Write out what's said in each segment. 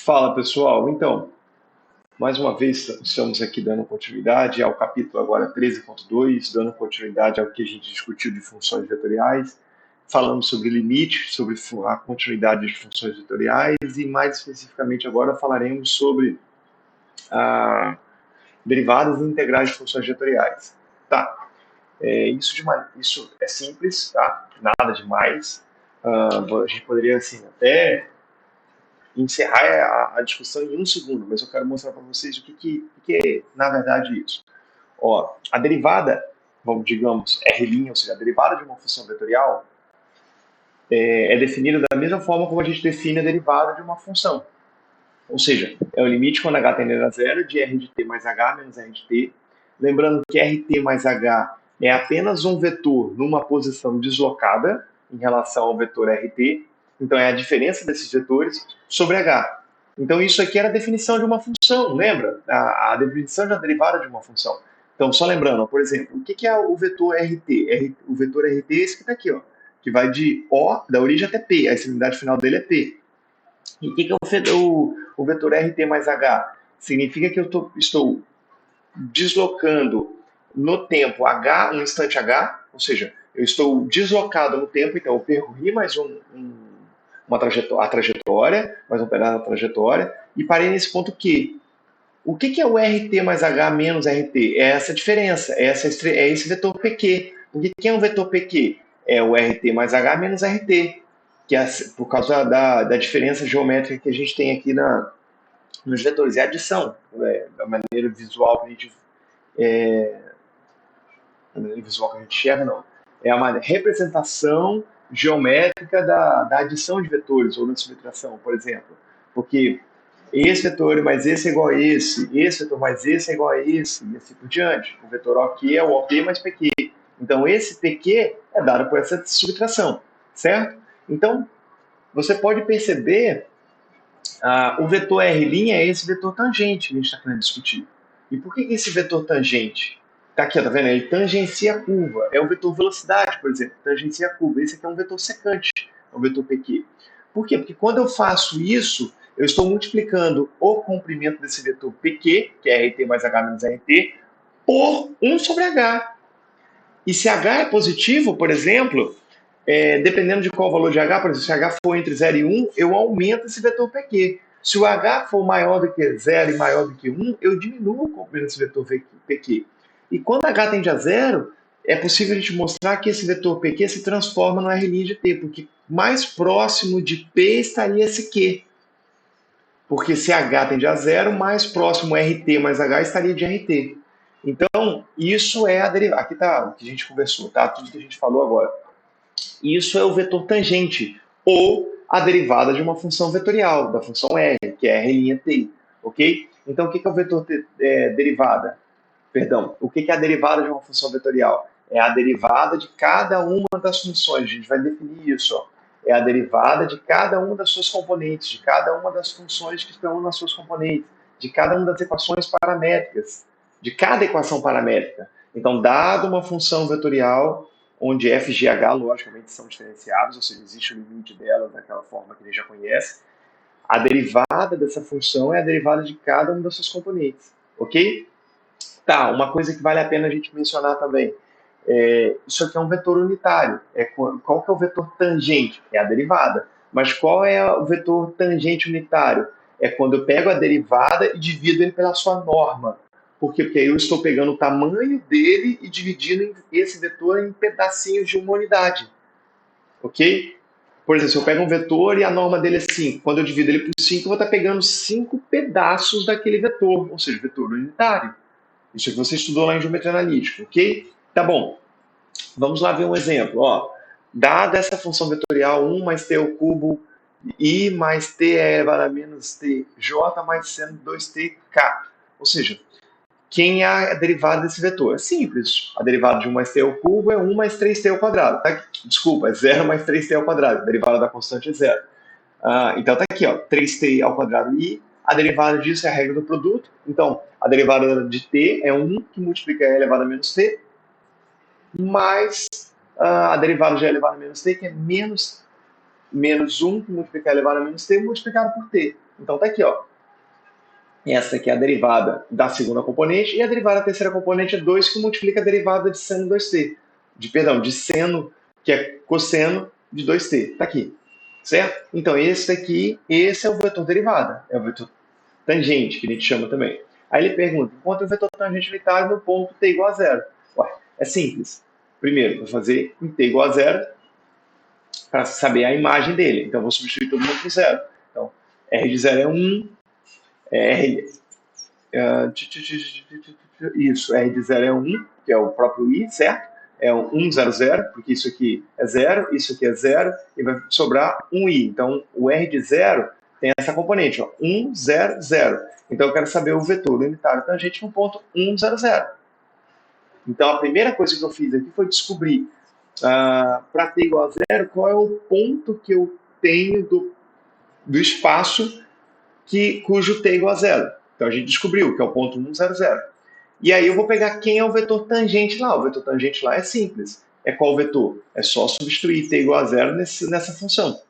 Fala pessoal, então, mais uma vez estamos aqui dando continuidade ao capítulo agora 13.2, dando continuidade ao que a gente discutiu de funções vetoriais, falando sobre limite, sobre a continuidade de funções vetoriais e mais especificamente agora falaremos sobre derivadas e integrais de funções vetoriais. Tá, isso é simples, tá? Nada demais. A gente poderia assim até encerrar a discussão em um segundo, mas eu quero mostrar para vocês o que é, na verdade, isso. Ó, a derivada, vamos, digamos, R', ou seja, a derivada de uma função vetorial, é definida da mesma forma como a gente define a derivada de uma função. Ou seja, é o limite quando h tende a zero de r de t mais h menos r de t. Lembrando que rt mais h é apenas um vetor numa posição deslocada em relação ao vetor rt. Então, é a diferença desses vetores sobre h. Então, isso aqui era a definição de uma função, lembra? A definição da derivada de uma função. Então, só lembrando, por exemplo, o que é o vetor rt? O vetor rt é esse que está aqui, ó, que vai de O, da origem até P. A extremidade final dele é P. E o que é o vetor rt mais h? Significa que eu estou deslocando no tempo h, um instante h, ou seja, eu estou deslocado no tempo, então eu percorri mais a trajetória, mais um pedaço da trajetória, e parei nesse ponto Q. O que é o rt mais h menos rt? É essa diferença, é esse vetor pq. O que é um vetor pq? É o rt mais h menos rt, que é por causa da diferença geométrica que a gente tem aqui nos vetores. É a adição, da maneira visual que a gente enxerga, não. É uma representação geométrica da adição de vetores, ou da subtração, por exemplo. Porque esse vetor mais esse é igual a esse vetor mais esse é igual a esse, e assim por diante. O vetor OQ é o OP mais PQ. Então, esse PQ é dado por essa subtração, certo? Então, você pode perceber, o vetor R' é esse vetor tangente que a gente está querendo discutir. E por que esse vetor tangente? Tá aqui, tá vendo? Ele tangencia a curva. É o vetor velocidade, por exemplo, tangencia a curva. Esse aqui é um vetor secante, é um vetor PQ. Por quê? Porque quando eu faço isso, eu estou multiplicando o comprimento desse vetor PQ, que é RT mais H menos RT, por 1 sobre H. E se H é positivo, por exemplo, dependendo de qual valor de H, por exemplo, se H for entre 0 e 1, eu aumento esse vetor PQ. Se o H for maior do que 0 e maior do que 1, eu diminuo o comprimento desse vetor PQ. E quando H tende a 0, é possível a gente mostrar que esse vetor PQ se transforma no R' de T, porque mais próximo de P estaria esse Q. Porque se H tende a 0, mais próximo RT mais H estaria de RT. Então, isso é a derivada. Aqui está o que a gente conversou, tá? Tudo que a gente falou agora. Isso é o vetor tangente, ou a derivada de uma função vetorial, da função R, que é R'(t), ok? Então, o que é o vetor derivada? Perdão, o que é a derivada de uma função vetorial? É a derivada de cada uma das funções, a gente vai definir isso, ó. É a derivada de cada uma das suas componentes, de cada uma das funções que estão nas suas componentes, de cada uma das equações paramétricas, de cada equação paramétrica. Então, dado uma função vetorial, onde f, g, h, logicamente, são diferenciados, ou seja, existe o limite delas daquela forma que a gente já conhece, a derivada dessa função é a derivada de cada uma das suas componentes, ok? Tá, uma coisa que vale a pena a gente mencionar também. Isso aqui é um vetor unitário. Qual que é o vetor tangente? É a derivada. Mas qual é o vetor tangente unitário? É quando eu pego a derivada e divido ele pela sua norma. Por quê? Porque aí eu estou pegando o tamanho dele e dividindo esse vetor em pedacinhos de uma unidade. Ok? Por exemplo, se eu pego um vetor e a norma dele é 5, quando eu divido ele por 5, eu vou estar pegando 5 pedaços daquele vetor, ou seja, vetor unitário. Isso que você estudou lá em geometria analítica, ok? Tá bom. Vamos lá ver um exemplo. Ó, dada essa função vetorial 1 mais t ao cubo i mais t elevado a menos t j mais seno 2tk. Ou seja, quem é a derivada desse vetor? É simples. A derivada de 1 mais t ao cubo é 1 mais 3t ao quadrado. Tá? Desculpa, é 0 mais 3t ao quadrado. A derivada da constante é 0. Então tá aqui, ó, 3t ao quadrado i. A derivada disso é a regra do produto. Então, a derivada de t é 1 que multiplica e elevado a menos t, mais a derivada de e elevado a menos t, que é menos menos 1 que multiplicar elevado a menos t multiplicado por t. Então tá aqui, ó. Essa aqui é a derivada da segunda componente e a derivada da terceira componente é 2 que multiplica a derivada de seno 2t. De seno, que é cosseno de 2t. Tá aqui. Certo? Então esse aqui, esse é o vetor derivada. É o vetor tangente, que a gente chama também. Aí ele pergunta, encontra o vetor tangente unitário no ponto t igual a zero. Ué, é simples. Primeiro, vou fazer em t igual a zero para saber a imagem dele. Então, vou substituir todo mundo por zero. Então, R de zero é 1, R, isso, R de zero é 1, que é o próprio I, certo? É um 1, 0, 0, porque isso aqui é 0, isso aqui é 0, e vai sobrar um I. Então, o R de 0 tem essa componente, ó, 1, 0, 0. Então, eu quero saber o vetor unitário tangente no ponto 1, 0, 0. Então, a primeira coisa que eu fiz aqui foi descobrir, para t igual a zero, qual é o ponto que eu tenho do espaço cujo t é igual a zero. Então, a gente descobriu que é o ponto 1, 0, 0. E aí eu vou pegar quem é o vetor tangente lá. O vetor tangente lá é simples. É qual vetor? É só substituir t igual a zero nessa função.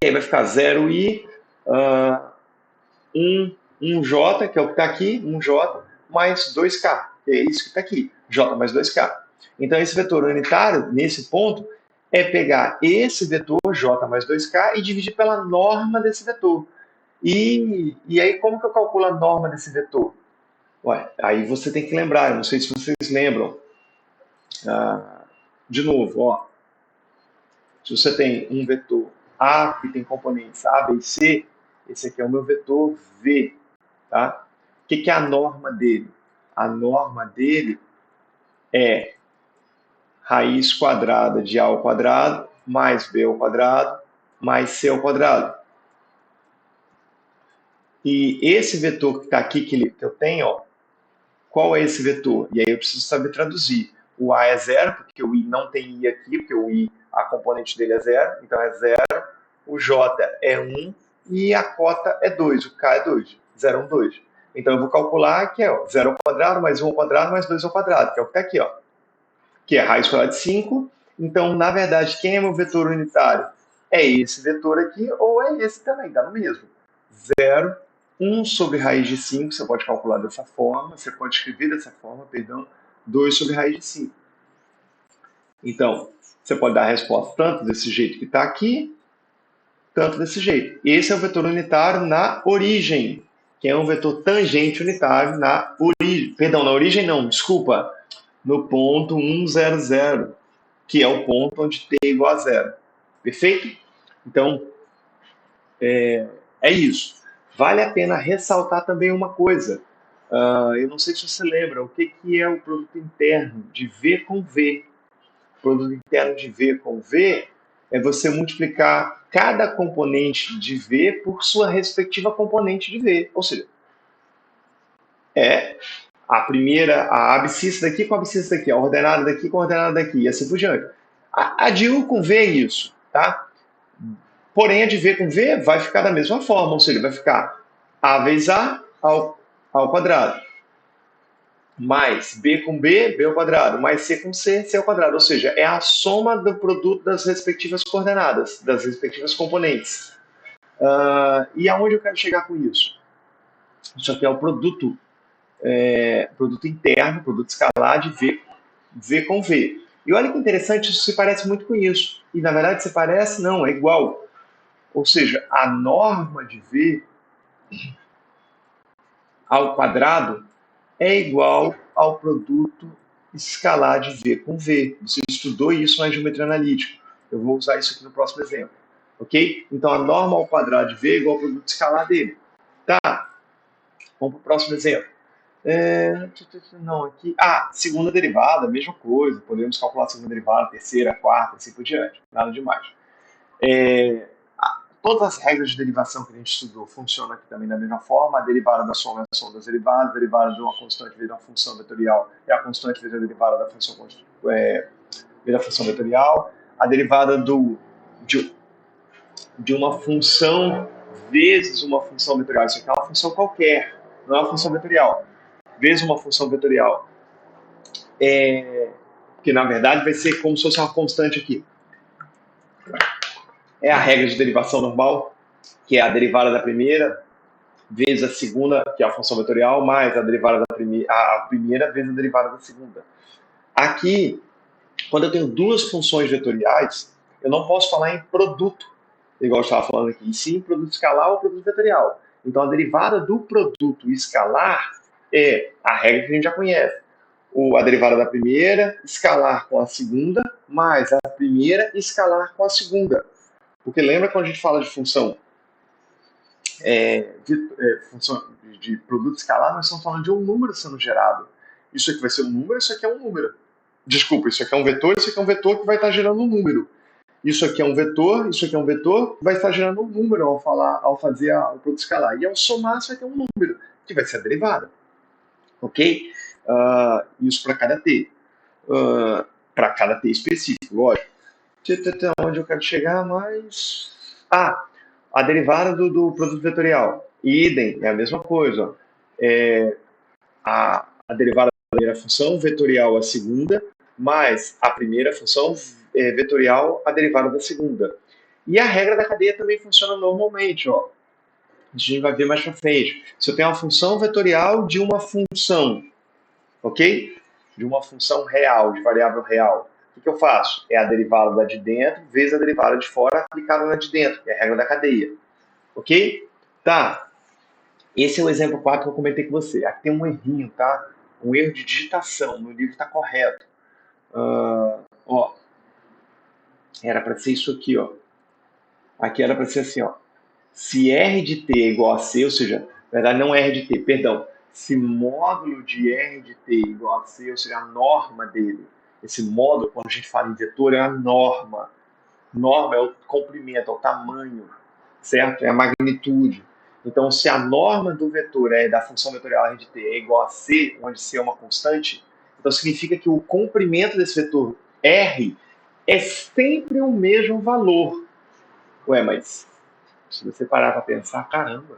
E aí vai ficar 0i, 1j, que é o que está aqui, 1j, mais 2k, que é isso que está aqui, j mais 2k. Então, esse vetor unitário, nesse ponto, é pegar esse vetor, j mais 2k, e dividir pela norma desse vetor. E aí, como que eu calculo a norma desse vetor? Ué, aí você tem que lembrar, eu não sei se vocês lembram. De novo, ó, se você tem um vetor A que tem componentes A, B e C, esse aqui é o meu vetor V. Tá? O que é a norma dele? A norma dele é raiz quadrada de A ao quadrado mais B ao quadrado mais C ao quadrado. E esse vetor que está aqui, que eu tenho, ó, qual é esse vetor? E aí eu preciso saber traduzir. O A é zero, porque o I não tem I aqui, porque o I, a componente dele é zero, então é zero. O J é 1 e a cota é 2, o K é 2. 0, 1, 2. Então eu vou calcular que é 0 ao quadrado, mais 1 ao quadrado, mais 2 ao quadrado, que é o que está aqui, ó, que é raiz quadrada de 5. Então, na verdade, quem é meu vetor unitário? É esse vetor aqui ou é esse também, dá no mesmo. 0, 1 sobre raiz de 5, você pode calcular dessa forma, você pode escrever dessa forma, perdão, 2 sobre raiz de 5. Então, você pode dar a resposta tanto desse jeito que está aqui, tanto desse jeito. Esse é o vetor unitário na origem, que é um vetor tangente unitário na origem. Perdão, na origem não, desculpa. No ponto 1, 0, 0, que é o ponto onde t é igual a zero. Perfeito? Então, é isso. Vale a pena ressaltar também uma coisa. Eu não sei se você lembra, o que é o produto interno de V com V. O produto interno de V com V é você multiplicar cada componente de V por sua respectiva componente de V. Ou seja, é a primeira, a abscissa daqui com a abscissa daqui, a ordenada daqui com a ordenada daqui, e assim por diante. A de U com V é isso, tá? Porém, a de V com V vai ficar da mesma forma, ou seja, vai ficar A vezes A ao quadrado, mais B com B, B ao quadrado, mais C com C, C ao quadrado. Ou seja, é a soma do produto das respectivas coordenadas, das respectivas componentes. E aonde eu quero chegar com isso? Isso aqui é o produto interno, produto escalar de V com V. E olha que interessante, isso se parece muito com isso. E na verdade se parece, não, é igual. Ou seja, a norma de V ao quadrado é igual ao produto escalar de V com V. Você estudou isso na geometria analítica. Eu vou usar isso aqui no próximo exemplo. Ok? Então, a norma ao quadrado de V é igual ao produto escalar dele. Tá? Vamos para o próximo exemplo. Não, aqui. Segunda derivada, mesma coisa. Podemos calcular a segunda derivada, terceira, quarta, assim por diante. Nada demais. Todas as regras de derivação que a gente estudou funcionam aqui também da mesma forma. A derivada da soma é a soma das derivadas, a derivada de uma constante vezes uma função vetorial é a constante vezes a derivada da função, da função vetorial. A derivada de uma função vezes uma função vetorial. Isso aqui é uma função qualquer, não é uma função vetorial. Vezes uma função vetorial. Que na verdade vai ser como se fosse uma constante aqui. é a regra de derivação normal, que é a derivada da primeira vezes a segunda, que é a função vetorial, mais a primeira vezes a derivada da segunda. Aqui, quando eu tenho duas funções vetoriais, eu não posso falar em produto, igual eu estava falando aqui, e sim produto escalar ou produto vetorial. Então, a derivada do produto escalar é a regra que a gente já conhece. A derivada da primeira escalar com a segunda, mais a primeira escalar com a segunda. Porque lembra quando a gente fala de função função de produto escalar, nós estamos falando de um número sendo gerado. Isso aqui vai ser um número, isso aqui é um número. Desculpa, isso aqui é um vetor, isso aqui é um vetor que vai estar gerando um número. Isso aqui é um vetor, isso aqui é um vetor, que vai estar gerando um número ao fazer o produto escalar. E ao somar, isso vai ter um número, que vai ser a derivada. Ok? Isso para cada t. Para cada t específico, lógico. Onde eu quero chegar, mas... a derivada do produto vetorial. Idem, é a mesma coisa. A derivada da primeira função vetorial a segunda, mais a primeira função vetorial a derivada da segunda. E a regra da cadeia também funciona normalmente. Ó. A gente vai ver mais para frente. Se eu tenho uma função vetorial de uma função, ok? De uma função real, de variável real. O que eu faço? É a derivada da de dentro vezes a derivada de fora aplicada na de dentro, que é a regra da cadeia. Ok? Tá. Esse é o exemplo 4 que eu comentei com você. Aqui tem um errinho, tá? Um erro de digitação. No livro está correto. Ó, era para ser isso aqui, ó. Aqui era para ser assim, ó. Se R de t é igual a C, ou seja, na verdade não R de t, perdão. Se módulo de R de t é igual a C, ou seja, a norma dele. Esse módulo, quando a gente fala em vetor, é a norma. Norma é o comprimento, é o tamanho, certo? É a magnitude. Então, se a norma do vetor da função vetorial R de t é igual a C, onde C é uma constante, então significa que o comprimento desse vetor R é sempre o mesmo valor. Ué, mas se você parar para pensar, caramba,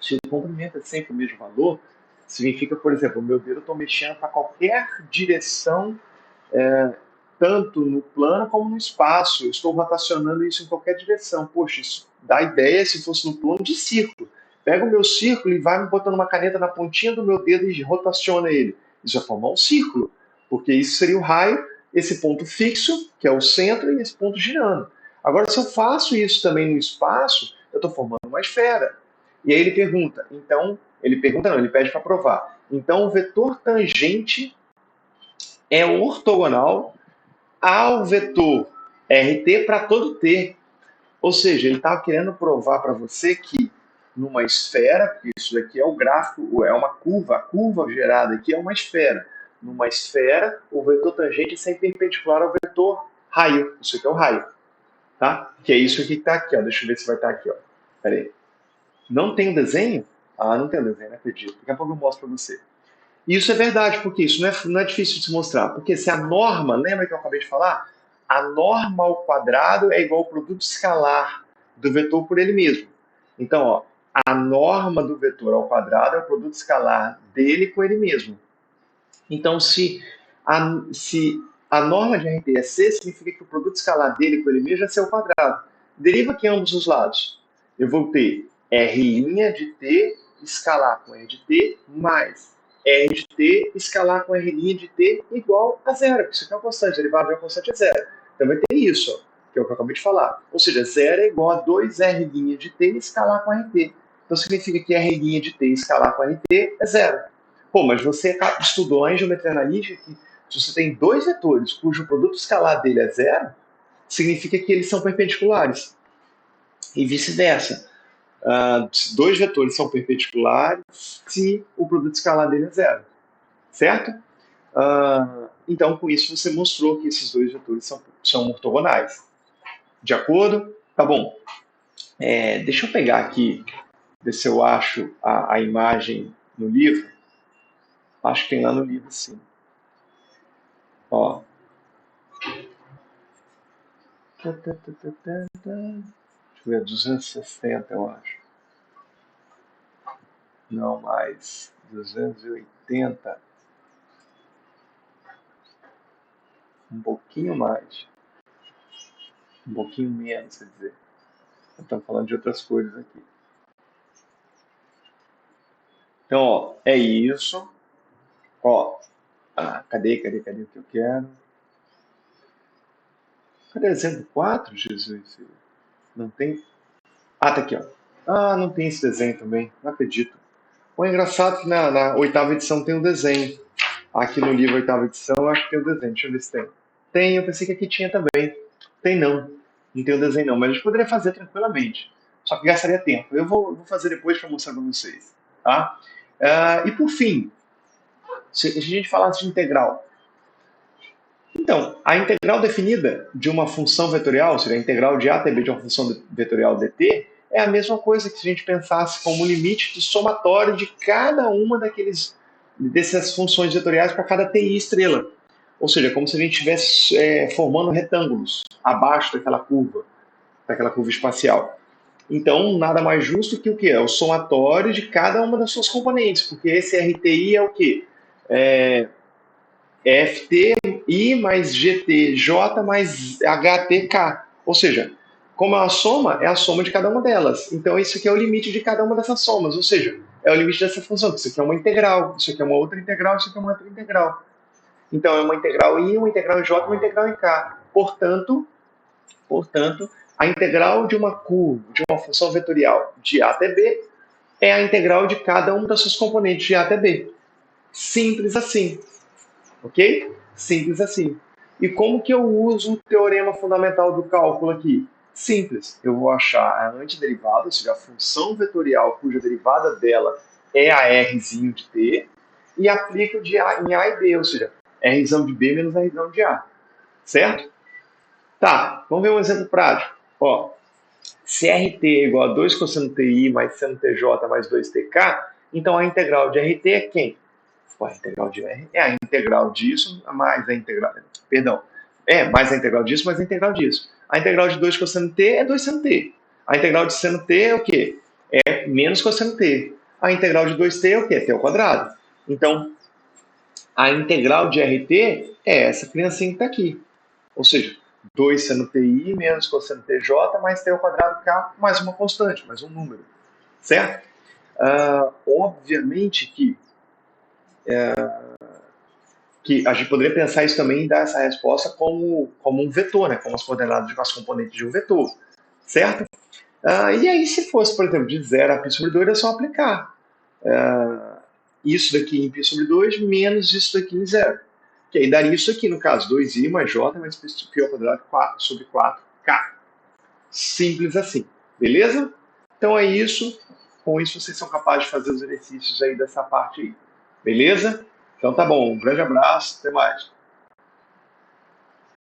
se o comprimento é sempre o mesmo valor, significa, por exemplo, o meu dedo eu estou mexendo para qualquer direção, tanto no plano como no espaço. Eu estou rotacionando isso em qualquer direção. Poxa, isso dá ideia, se fosse no plano, de círculo. Pega o meu círculo e vai me botando uma caneta na pontinha do meu dedo e rotaciona ele. Isso vai formar um círculo, porque isso seria o raio, esse ponto fixo, que é o centro, e esse ponto girando. Agora, se eu faço isso também no espaço, eu estou formando uma esfera. E aí ele pergunta, então, ele pergunta não, ele pede para provar. Então, o vetor tangente é ortogonal ao vetor RT para todo T. Ou seja, ele estava querendo provar para você que numa esfera, porque isso daqui é o gráfico, é uma curva, a curva gerada aqui é uma esfera. Numa esfera, o vetor tangente é sempre perpendicular ao vetor raio. Isso aqui é o raio. Tá? Que é isso aqui que está aqui. Ó. Deixa eu ver se vai estar aqui. Ó. Pera aí. Não tem o desenho? Não tem o desenho, não acredito. Daqui a pouco eu mostro para você. E isso é verdade, porque isso não é difícil de se mostrar. Porque se a norma, lembra que eu acabei de falar? A norma ao quadrado é igual ao produto escalar do vetor por ele mesmo. Então, ó, a norma do vetor ao quadrado é o produto escalar dele com ele mesmo. Então, se a norma de RT é C, significa que o produto escalar dele com ele mesmo é C ao quadrado. Deriva aqui ambos os lados. Eu vou ter R' de T escalar com R de T mais R de T escalar com R' de T igual a zero. Isso aqui é uma constante, derivada de uma constante é zero. Então vai ter isso, ó, que é o que eu acabei de falar. Ou seja, zero é igual a 2R' de T escalar com RT. Então significa que R' de T escalar com RT é zero. Pô, mas você estudou lá em geometria analítica que se você tem dois vetores cujo produto escalar dele é zero, significa que eles são perpendiculares. E vice-versa. Dois vetores são perpendiculares se o produto escalar dele é zero. Certo? Então, com isso, você mostrou que esses dois vetores são ortogonais. De acordo? Tá bom. Deixa eu pegar aqui, ver se eu acho a imagem no livro. Acho que tem lá no livro, sim. Ó. Deixa eu ver, 260, eu acho. Não mais. 280. Um pouquinho mais. Um pouquinho menos, quer dizer. Estamos falando de outras coisas aqui. Então, ó, é isso. Ó, cadê o que eu quero? Cadê exemplo 4, Jesus? Não tem? Ah, tá aqui, ó. Ah, não tem esse desenho também. Não acredito. O engraçado é que na oitava edição tem um desenho. Aqui no livro oitava edição, eu acho que tem o desenho. Deixa eu ver se tem. Tem, eu pensei que aqui tinha também. Tem não. Não tem o desenho não, mas a gente poderia fazer tranquilamente. Só que gastaria tempo. Eu vou fazer depois para mostrar para vocês. Tá? E por fim, se a gente falasse de integral. Então, a integral definida de uma função vetorial, ou seja, a integral de a até b de uma função vetorial dt, é a mesma coisa que se a gente pensasse como o limite do somatório de cada uma dessas funções vetoriais para cada ti estrela. Ou seja, como se a gente estivesse formando retângulos abaixo daquela curva espacial. Então, nada mais justo que o quê? É o somatório de cada uma das suas componentes, porque esse RTI é o quê? É FTI mais GTJ mais HTK. Ou seja, como é uma soma, é a soma de cada uma delas. Então, isso aqui é o limite de cada uma dessas somas. Ou seja, é o limite dessa função. Isso aqui é uma integral, isso aqui é uma outra integral, isso aqui é uma outra integral. Então, é uma integral em, uma integral em J, uma integral em K. Portanto, a integral de uma curva, de uma função vetorial de A até B, é a integral de cada uma das suas componentes de A até B. Simples assim. Ok? Simples assim. E como que eu uso o teorema fundamental do cálculo aqui? Simples. Eu vou achar a antiderivada, ou seja, a função vetorial cuja derivada dela é a Rzinho de t, e aplico de a, em A e B, ou seja, Rzão de B menos Rzão de A. Certo? Tá, vamos ver um exemplo prático. Ó, se RT é igual a 2 cosseno TI mais seno TJ mais 2TK, então a integral de RT é quem? A integral de R é a integral disso mais a integral. Perdão. Mais a integral disso mais a integral disso. A integral de 2 cosseno T é 2 seno T. A integral de seno T é o quê? É menos cosseno T. A integral de 2T é o quê? T ao quadrado. Então, a integral de RT é essa criancinha que está aqui. Ou seja, 2 seno TI menos cosseno TJ mais T ao quadrado K mais uma constante, mais um número. Certo? Obviamente que a gente poderia pensar isso também e dar essa resposta como um vetor, né? Como as coordenadas de as componentes de um vetor, certo? E aí, se fosse, por exemplo, de 0 a π sobre 2, é só aplicar isso daqui em π sobre 2 menos isso daqui em 0. Que aí daria isso aqui, no caso, 2i mais j mais π ao quadrado 4 sobre 4k. Simples assim, beleza? Então é isso. Com isso, vocês são capazes de fazer os exercícios aí dessa parte aí. Beleza? Então tá bom. Um grande abraço. Até mais.